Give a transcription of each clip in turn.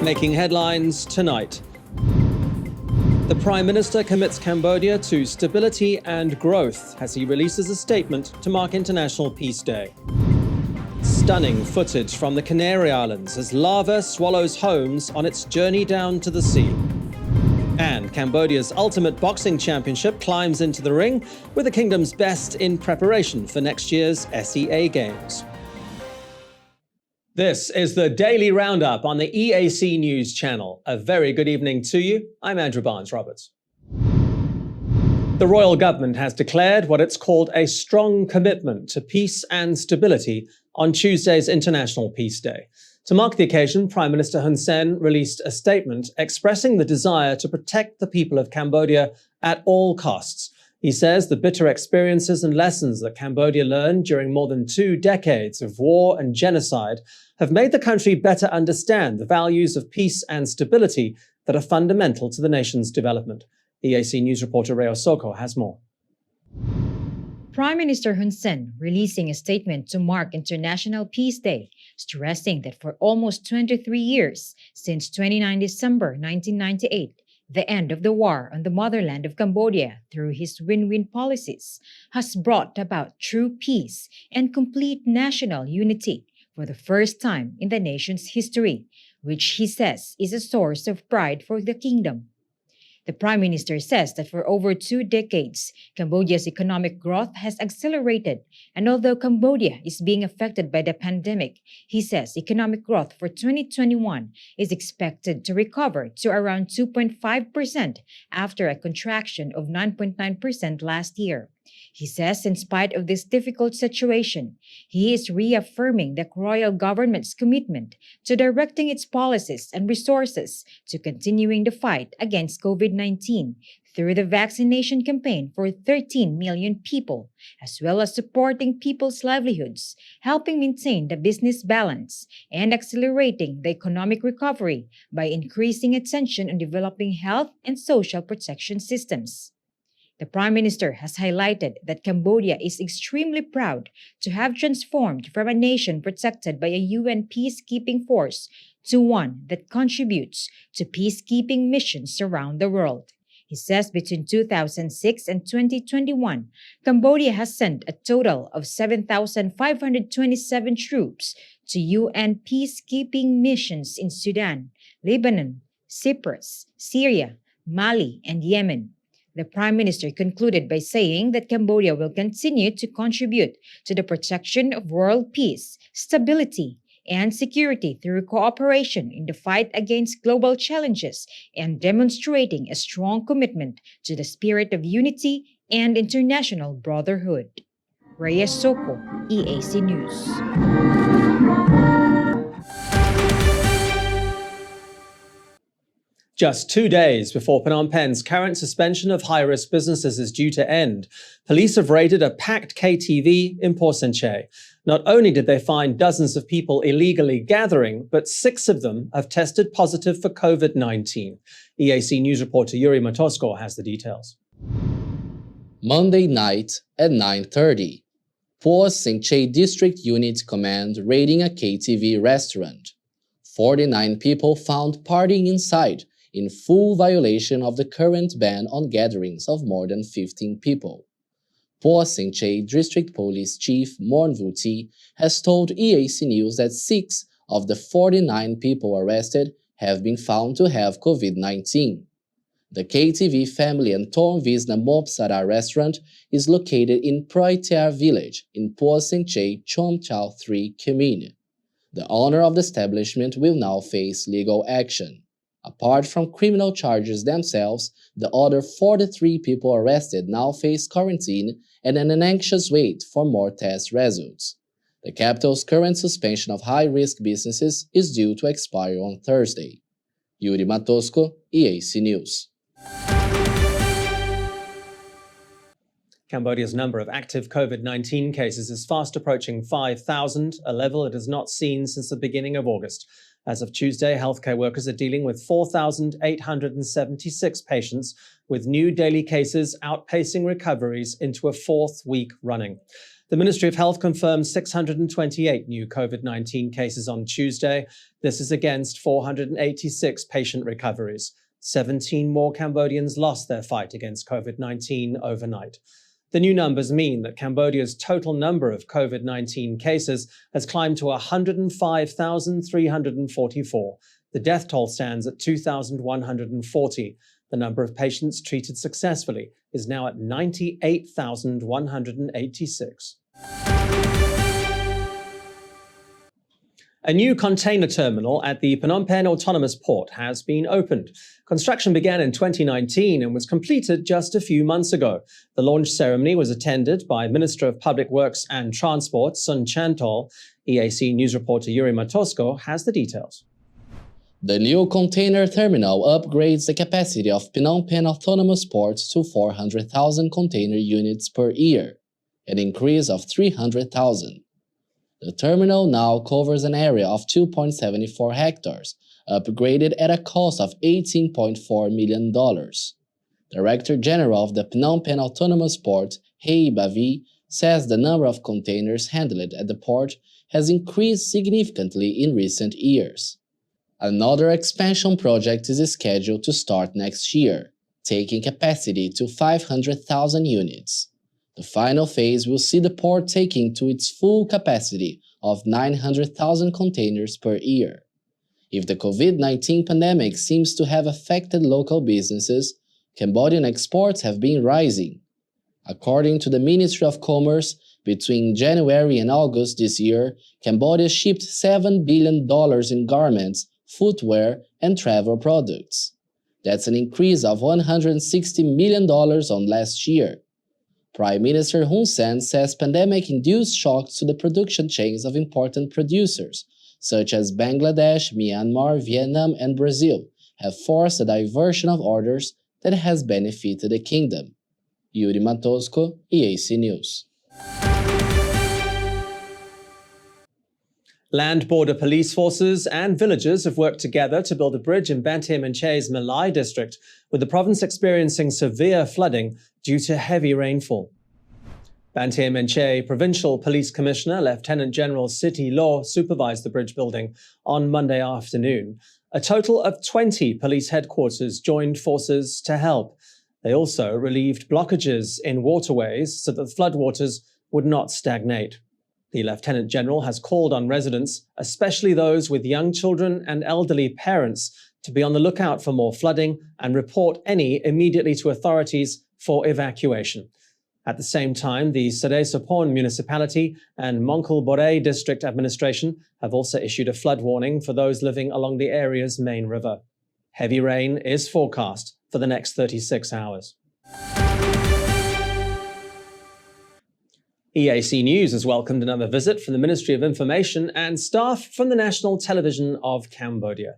Making headlines tonight. The Prime Minister commits Cambodia to stability and growth as he releases a statement to mark International Peace Day. Stunning footage from the Canary Islands as lava swallows homes on its journey down to the sea. And Cambodia's Ultimate Boxing Championship climbs into the ring with the kingdom's best in preparation for next year's SEA Games. This is the Daily Roundup on the EAC News Channel. A very good evening to you. I'm Andrew Barnes-Roberts. The royal government has declared what it's called a strong commitment to peace and stability on Tuesday's International Peace Day. To mark the occasion, Prime Minister Hun Sen released a statement expressing the desire to protect the people of Cambodia at all costs. He says the bitter experiences and lessons that Cambodia learned during more than 2 decades of war and genocide have made the country better understand the values of peace and stability that are fundamental to the nation's development. EAC News reporter Reo Soko has more. Prime Minister Hun Sen releasing a statement to mark International Peace Day, stressing that for almost 23 years, since 29 December 1998, the end of the war on the motherland of Cambodia through his win-win policies has brought about true peace and complete national unity for the first time in the nation's history, which he says is a source of pride for the kingdom. The Prime Minister says that for over 2 decades, Cambodia's economic growth has accelerated, and although Cambodia is being affected by the pandemic, he says economic growth for 2021 is expected to recover to around 2.5% after a contraction of 9.9% last year. He says in spite of this difficult situation, he is reaffirming the royal government's commitment to directing its policies and resources to continuing the fight against COVID-19 through the vaccination campaign for 13 million people, as well as supporting people's livelihoods, helping maintain the business balance, and accelerating the economic recovery by increasing attention on developing health and social protection systems. The Prime Minister has highlighted that Cambodia is extremely proud to have transformed from a nation protected by a UN peacekeeping force to one that contributes to peacekeeping missions around the world. He says between 2006 and 2021, Cambodia has sent a total of 7,527 troops to UN peacekeeping missions in Sudan, Lebanon, Cyprus, Syria, Mali, and Yemen. The Prime Minister concluded by saying that Cambodia will continue to contribute to the protection of world peace, stability, and security through cooperation in the fight against global challenges and demonstrating a strong commitment to the spirit of unity and international brotherhood. Reyes Soko, EAC News. Just 2 days before Phnom Penh's current suspension of high-risk businesses is due to end, police have raided a packed KTV in Porsenche. Not only did they find dozens of people illegally gathering, but 6 of them have tested positive for COVID-19. EAC News reporter Yuri Matosko has the details. Monday night at 9:30, Porsenche District Unit Command raiding a KTV restaurant. 49 people found partying inside, in full violation of the current ban on gatherings of more than 15 people. Porsenche District Police Chief Mornvuti has told EAC News that 6 of the 49 people arrested have been found to have COVID-19. The KTV family and Tornvisna Mopsara restaurant is located in Proitiar village in Porsenche Chomchal 3 Khmer. The owner of the establishment will now face legal action. Apart from criminal charges themselves, the other 43 people arrested now face quarantine and an anxious wait for more test results. The capital's current suspension of high-risk businesses is due to expire on Thursday. Yuri Matosko, EAC News. Cambodia's number of active COVID-19 cases is fast approaching 5,000, a level it has not seen since the beginning of August. As of Tuesday, healthcare workers are dealing with 4,876 patients, with new daily cases outpacing recoveries into a 4th week running. The Ministry of Health confirmed 628 new COVID-19 cases on Tuesday. This is against 486 patient recoveries. 17 more Cambodians lost their fight against COVID-19 overnight. The new numbers mean that Cambodia's total number of COVID-19 cases has climbed to 105,344. The death toll stands at 2,140. The number of patients treated successfully is now at 98,186. A new container terminal at the Phnom Penh Autonomous Port has been opened. Construction began in 2019 and was completed just a few months ago. The launch ceremony was attended by Minister of Public Works and Transport, Sun Chantol. EAC news reporter Yuri Matosko has the details. The new container terminal upgrades the capacity of Phnom Penh Autonomous Port to 400,000 container units per year, an increase of 300,000. The terminal now covers an area of 2.74 hectares, upgraded at a cost of $18.4 million. Director General of the Phnom Penh Autonomous Port, Hei Bavi, says the number of containers handled at the port has increased significantly in recent years. Another expansion project is scheduled to start next year, taking capacity to 500,000 units. The final phase will see the port taking to its full capacity of 900,000 containers per year. If the COVID-19 pandemic seems to have affected local businesses, Cambodian exports have been rising. According to the Ministry of Commerce, between January and August this year, Cambodia shipped $7 billion in garments, footwear, and travel products. That's an increase of $160 million on last year. Prime Minister Hun Sen says pandemic-induced shocks to the production chains of important producers, such as Bangladesh, Myanmar, Vietnam, and Brazil, have forced a diversion of orders that has benefited the kingdom. Yuri Matosko, EAC News. Land border police forces and villagers have worked together to build a bridge in Banteay Meanchay's Malai district, with the province experiencing severe flooding due to heavy rainfall. Banteay Meanchay Provincial Police Commissioner Lieutenant General Siti Law supervised the bridge building on Monday afternoon. A total of 20 police headquarters joined forces to help. They also relieved blockages in waterways so that floodwaters would not stagnate. The Lieutenant General has called on residents, especially those with young children and elderly parents, to be on the lookout for more flooding and report any immediately to authorities for evacuation. At the same time, the Sere Sopon Municipality and Mongkol Borei District Administration have also issued a flood warning for those living along the area's main river. Heavy rain is forecast for the next 36 hours. EAC News has welcomed another visit from the Ministry of Information and staff from the National Television of Cambodia.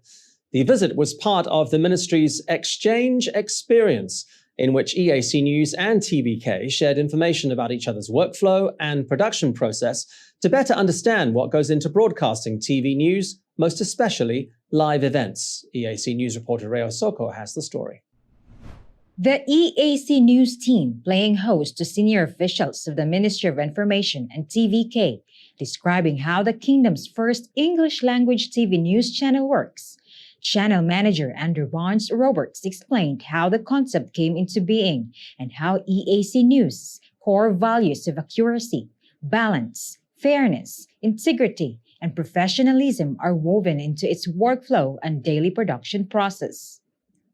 The visit was part of the ministry's exchange experience, in which EAC News and TVK shared information about each other's workflow and production process to better understand what goes into broadcasting TV news, most especially live events. EAC News reporter Reo Soko has the story. The EAC News team, playing host to senior officials of the Ministry of Information and TVK, describing how the kingdom's first English-language TV news channel works. Channel manager Andrew Barnes Roberts explained how the concept came into being and how EAC News' core values of accuracy, balance, fairness, integrity, and professionalism are woven into its workflow and daily production process.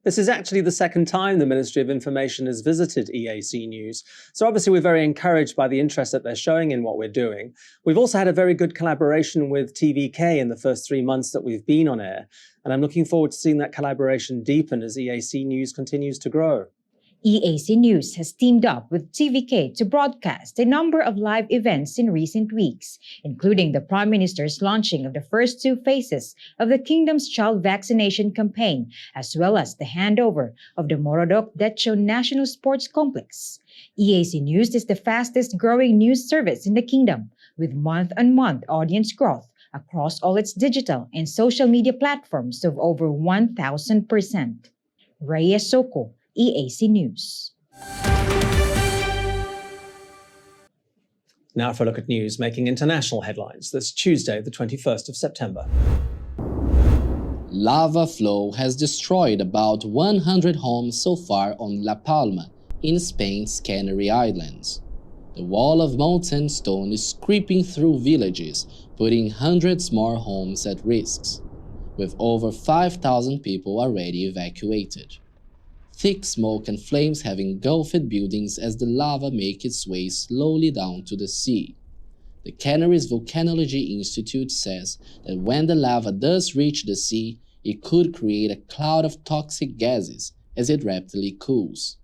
This is actually the second time the Ministry of Information has visited EAC News. So obviously we're very encouraged by the interest that they're showing in what we're doing. We've also had a very good collaboration with TVK in the first 3 months that we've been on air. And I'm looking forward to seeing that collaboration deepen as EAC News continues to grow. EAC News has teamed up with TVK to broadcast a number of live events in recent weeks, including the Prime Minister's launching of the first 2 phases of the kingdom's child vaccination campaign, as well as the handover of the Morodok Decho National Sports Complex. EAC News is the fastest growing news service in the kingdom, with month-on-month audience growth across all its digital and social media platforms of over 1,000%. Rhea Soko, EAC News. Now for a look at news making international headlines this Tuesday, the 21st of September. Lava flow has destroyed about 100 homes so far on La Palma, in Spain's Canary Islands. The wall of molten stone is creeping through villages, putting hundreds more homes at risk, with over 5,000 people already evacuated. Thick smoke and flames have engulfed buildings as the lava makes its way slowly down to the sea. The Canaries Volcanology Institute says that when the lava does reach the sea, it could create a cloud of toxic gases as it rapidly cools.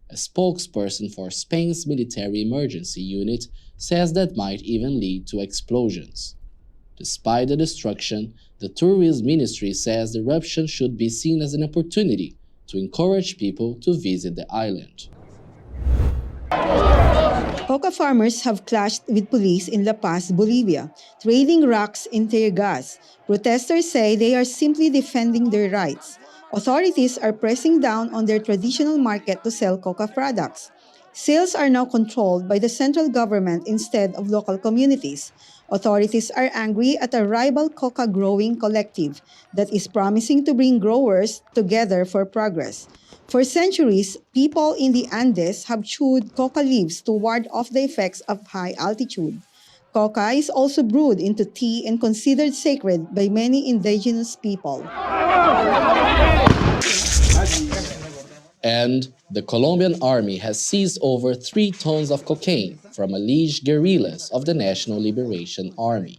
A spokesperson for Spain's military emergency unit says that might even lead to explosions. Despite the destruction, the Tourism Ministry says the eruption should be seen as an opportunity to encourage people to visit the island. Coca farmers have clashed with police in La Paz, Bolivia, trading rocks and tear gas. Protesters say they are simply defending their rights. Authorities are pressing down on their traditional market to sell coca products. Sales are now controlled by the central government instead of local communities. Authorities are angry at a rival coca growing collective that is promising to bring growers together for progress. For centuries, people in the Andes have chewed coca leaves to ward off the effects of high altitude. Coca is also brewed into tea and considered sacred by many indigenous people. And the Colombian army has seized over 3 tons of cocaine from alleged guerrillas of the National Liberation Army.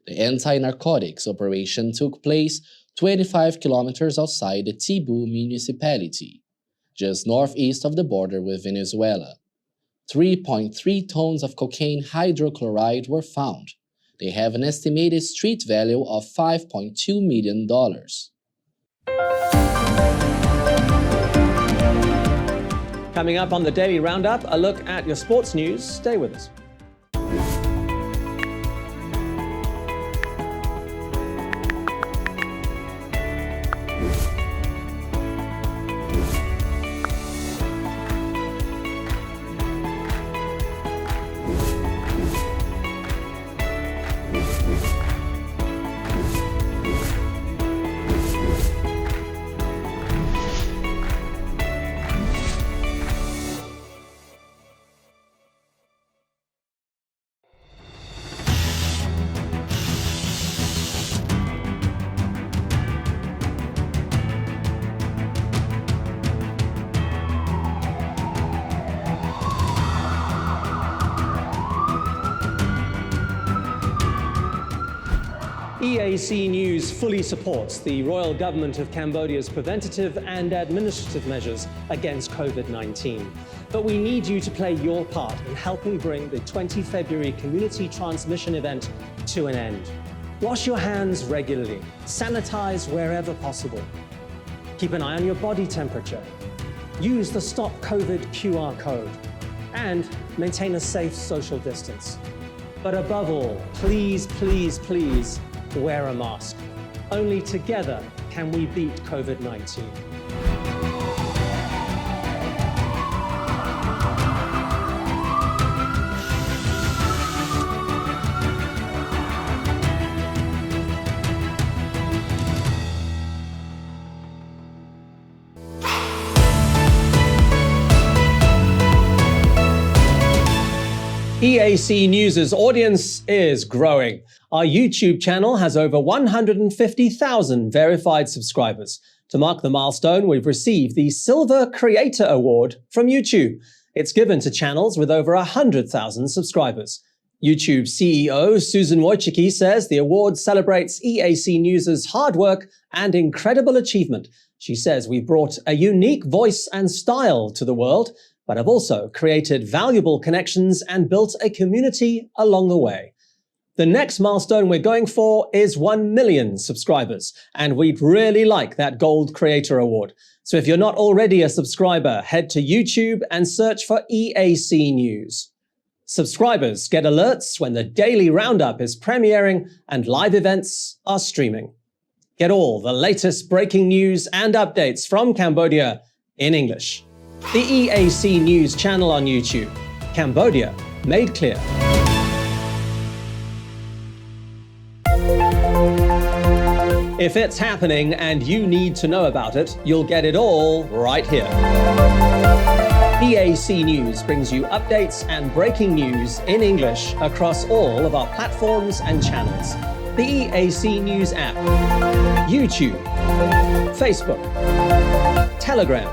The anti-narcotics operation took place 25 kilometers outside the Tibu municipality, just northeast of the border with Venezuela. 3.3 tons of cocaine hydrochloride were found. They have an estimated street value of $5.2 million. Coming up on the Daily Roundup, a look at your sports news. Stay with us. EAC News fully supports the royal government of Cambodia's preventative and administrative measures against COVID-19. But we need you to play your part in helping bring the 20 February community transmission event to an end. Wash your hands regularly, sanitize wherever possible. Keep an eye on your body temperature. Use the Stop COVID QR code and maintain a safe social distance. But above all, please, please, please, wear a mask. Only together can we beat COVID-19. EAC News' audience is growing. Our YouTube channel has over 150,000 verified subscribers. To mark the milestone, we've received the Silver Creator Award from YouTube. It's given to channels with over 100,000 subscribers. YouTube CEO Susan Wojcicki says the award celebrates EAC News' hard work and incredible achievement. She says we brought a unique voice and style to the world, but have also created valuable connections and built a community along the way. The next milestone we're going for is 1 million subscribers, and we'd really like that Gold Creator Award. So if you're not already a subscriber, head to YouTube and search for EAC News. Subscribers get alerts when the Daily Roundup is premiering and live events are streaming. Get all the latest breaking news and updates from Cambodia in English. The EAC News channel on YouTube. Cambodia made clear. If it's happening and you need to know about it, you'll get it all right here. EAC News brings you updates and breaking news in English across all of our platforms and channels. The EAC News app, YouTube, Facebook, Telegram,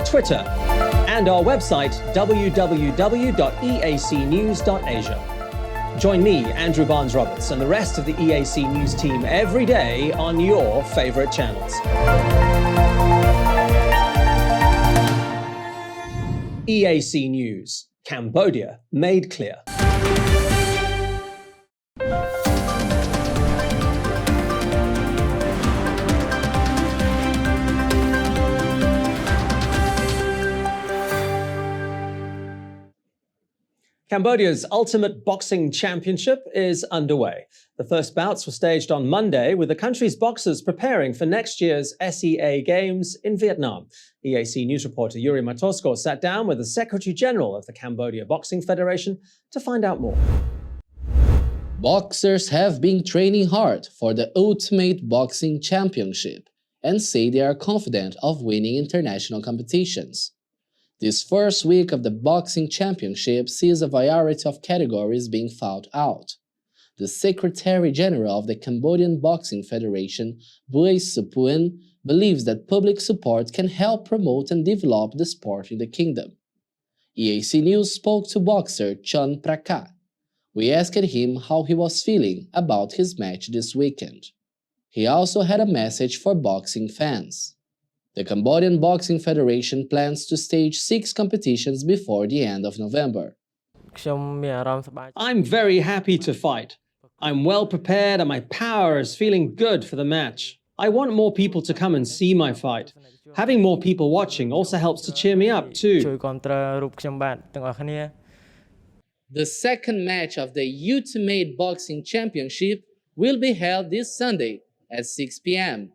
Twitter, and our website www.eacnews.asia. Join me, Andrew Barnes-Roberts, and the rest of the EAC News team every day on your favorite channels. EAC News, Cambodia made clear. Cambodia's Ultimate Boxing Championship is underway. The first bouts were staged on Monday, with the country's boxers preparing for next year's SEA Games in Vietnam. EAC News reporter Yuri Matosko sat down with the Secretary General of the Cambodia Boxing Federation to find out more. Boxers have been training hard for the Ultimate Boxing Championship and say they are confident of winning international competitions. This first week of the Boxing Championship sees a variety of categories being fought out. The Secretary General of the Cambodian Boxing Federation, Bui Supuen, believes that public support can help promote and develop the sport in the kingdom. EAC News spoke to boxer Chun Prakat. We asked him how he was feeling about his match this weekend. He also had a message for boxing fans. The Cambodian Boxing Federation plans to stage 6 competitions before the end of November. I'm very happy to fight. I'm well prepared and my power is feeling good for the match. I want more people to come and see my fight. Having more people watching also helps to cheer me up too. The second match of the Ultimate Boxing Championship will be held this Sunday at 6 p.m.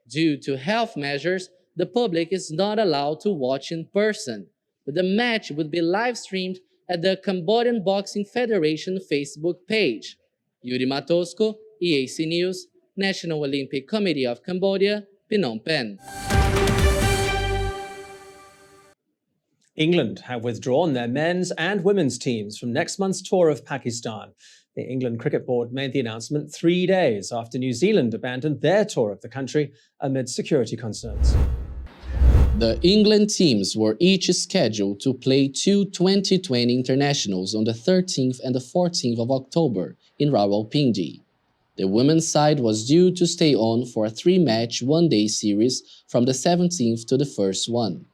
Due to health measures, the public is not allowed to watch in person, but the match would be live-streamed at the Cambodian Boxing Federation Facebook page. Yuri Matosko, EAC News, National Olympic Committee of Cambodia, Phnom Penh. England have withdrawn their men's and women's teams from next month's tour of Pakistan. The England Cricket Board made the announcement 3 days after New Zealand abandoned their tour of the country amid security concerns. The England teams were each scheduled to play 2 2020 internationals on the 13th and the 14th of October in Rawalpindi. The women's side was due to stay on for a 3-match one-day series from the 17th to the first one.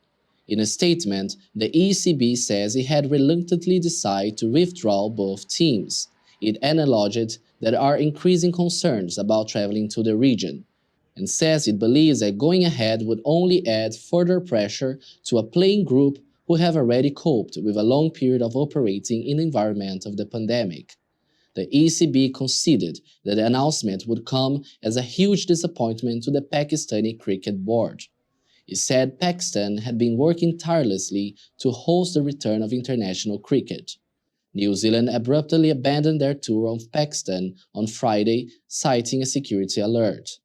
In a statement, the ECB says it had reluctantly decided to withdraw both teams. It acknowledged there are increasing concerns about traveling to the region, and says it believes that going ahead would only add further pressure to a playing group who have already coped with a long period of operating in the environment of the pandemic. The ECB conceded that the announcement would come as a huge disappointment to the Pakistani Cricket Board. It said Pakistan had been working tirelessly to host the return of international cricket. New Zealand abruptly abandoned their tour of Pakistan on Friday, citing a security alert.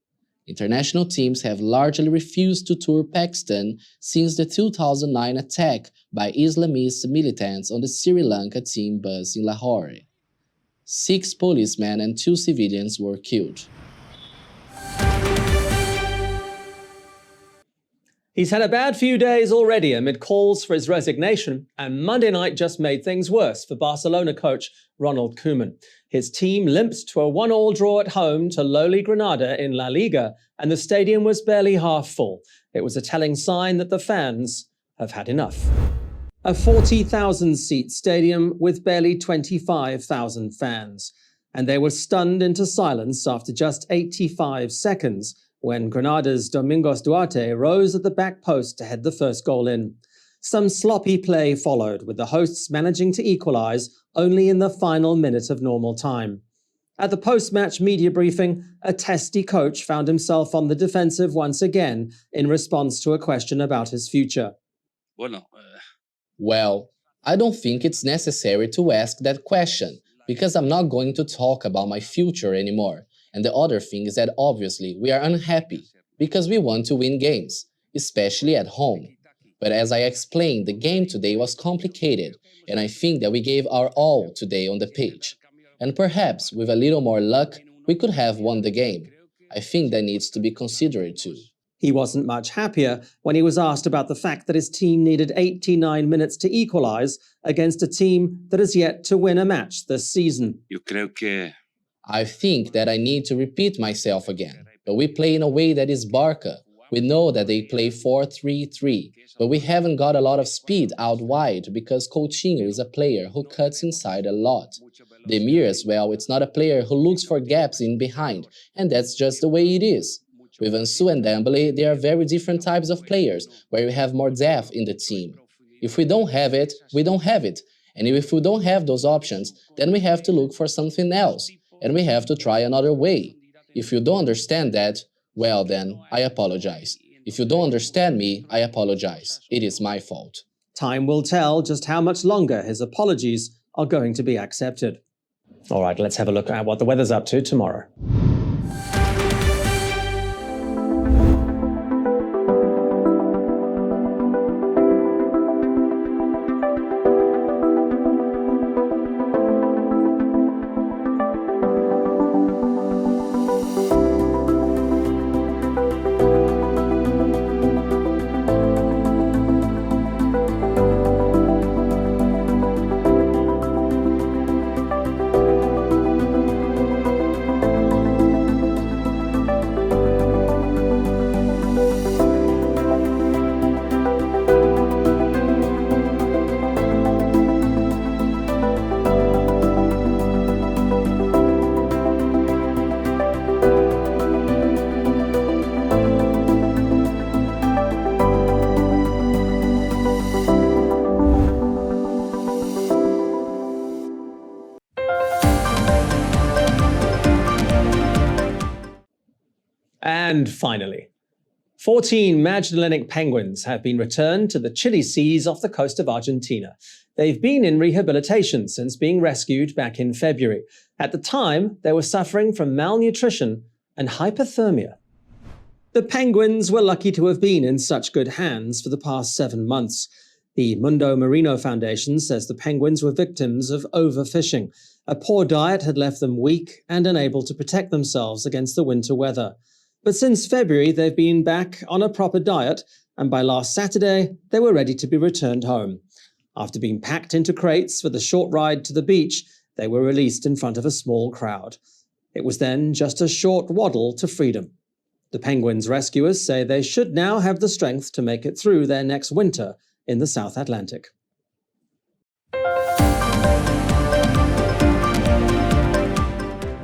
International teams have largely refused to tour Pakistan since the 2009 attack by Islamist militants on the Sri Lanka team bus in Lahore. 6 policemen and 2 civilians were killed. He's had a bad few days already amid calls for his resignation, and Monday night just made things worse for Barcelona coach Ronald Koeman. His team limped to a 1-1 draw at home to lowly Granada in La Liga, and the stadium was barely half full. It was a telling sign that the fans have had enough. A 40,000-seat stadium with barely 25,000 fans, and they were stunned into silence after just 85 seconds when Granada's Domingos Duarte rose at the back post to head the first goal in. Some sloppy play followed, with the hosts managing to equalise only in the final minute of normal time. At the post-match media briefing, a testy coach found himself on the defensive once again in response to a question about his future. Well, I don't think it's necessary to ask that question, because I'm not going to talk about my future anymore, And the other thing is that obviously we are unhappy because we want to win games, especially at home. But as I explained, the game today was complicated, and I think that we gave our all today on the pitch. And perhaps with a little more luck, we could have won the game. I think that needs to be considered too. He wasn't much happier when he was asked about the fact that his team needed 89 minutes to equalize against a team that has yet to win a match this season. I think that I need to repeat myself again, but we play in a way that is Barca. We know that they play 4-3-3, but we haven't got a lot of speed out wide because Coutinho is a player who cuts inside a lot. Demir as well, it's not a player who looks for gaps in behind, and that's just the way it is. With Ansu and Dembele, they are very different types of players, where we have more depth in the team. If we don't have it, we don't have it. And if we don't have those options, then we have to look for something else, and we have to try another way. If you don't understand that, well then, I apologize. If you don't understand me, I apologize. It is my fault. Time will tell just how much longer his apologies are going to be accepted. All right, let's have a look at what the weather's up to tomorrow. And finally, 14 Magellanic penguins have been returned to the chilly seas off the coast of Argentina. They've been in rehabilitation since being rescued back in February. At the time, they were suffering from malnutrition and hypothermia. The penguins were lucky to have been in such good hands for the past 7 months. The Mundo Marino Foundation says the penguins were victims of overfishing. A poor diet had left them weak and unable to protect themselves against the winter weather. But since February, they've been back on a proper diet, and by last Saturday, they were ready to be returned home. After being packed into crates for the short ride to the beach, they were released in front of a small crowd. It was then just a short waddle to freedom. The penguins' rescuers say they should now have the strength to make it through their next winter in the South Atlantic.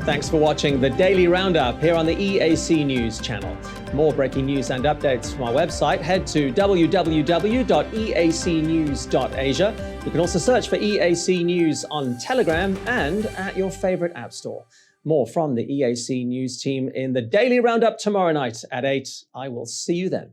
Thanks for watching the Daily Roundup here on the EAC News Channel. For more breaking news and updates from our website, head to www.eacnews.asia. You can also search for EAC News on Telegram and at your favorite app store. More from the EAC News team in the Daily Roundup tomorrow night at 8. I will see you then.